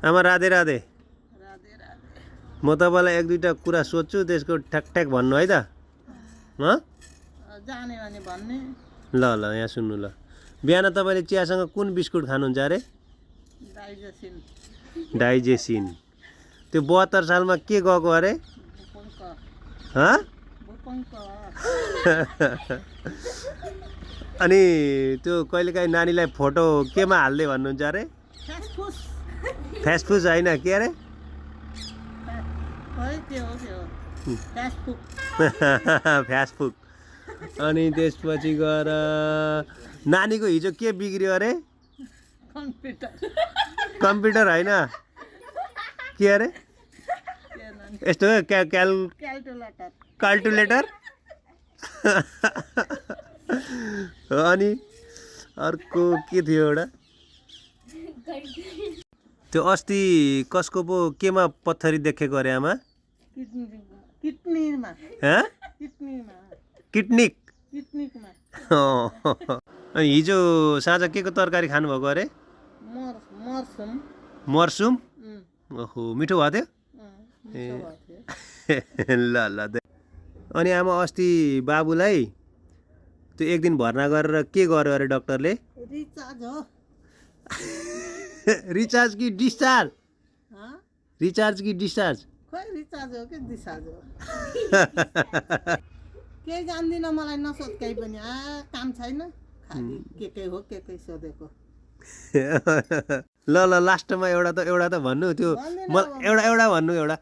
आमा राधे राधे। राधे राधे। म तपाईँलाई एक दुईवटा कुरा सोध्छु त्यसको ठ्याक भन्नु है त। जाने भने भन्ने। ल ल यहाँ सुन्नु ल। बिहान तपाईँले चियासँग कुन बिस्कुट खानुहुन्छ अरे? डाइजेसन। डाइजेसिन। त्यो 72 सालमा के गएको अरे? अनि त्यो कहिलेकाहीँ नानीलाई फोटो केमा हाल्दै भन्नुहुन्छ अरे? फेसबुक होइन के अरे? फेसबुक। अनि त्यसपछि गएर नानीको हिजो के बिग्रियो अरे? कम्प्युटर होइन के अरे? यस्तो क्यालकुलेटर। अनि अर्को के थियो एउटा? त्यो अस्ति कसको पो केमा पत्थरी देखेको अरे आमा? किडनीमा। हिजो साँझ के को तरकारी खानुभएको अरे? मर्सुम। ओहो मिठो भएको थियो? ल ल। अनि आमा अस्ति बाबुलाई त्यो एक दिन भर्ना गरेर के गर्यो अरे डक्टरले? रिचार्ज हो। रिचार्ज कि डिस्चार्ज? रिचार्ज कि डिस्चार्ज? खोइ रिचार्ज हो कि डिस्चार्ज हो। केही जान्दिनँ मलाई नसोध केही पनि। काम छैन खालि के हो के सोधेको। ल ल लास्टमा एउटा त भन्नु त्यो एउटा भन्नु एउटा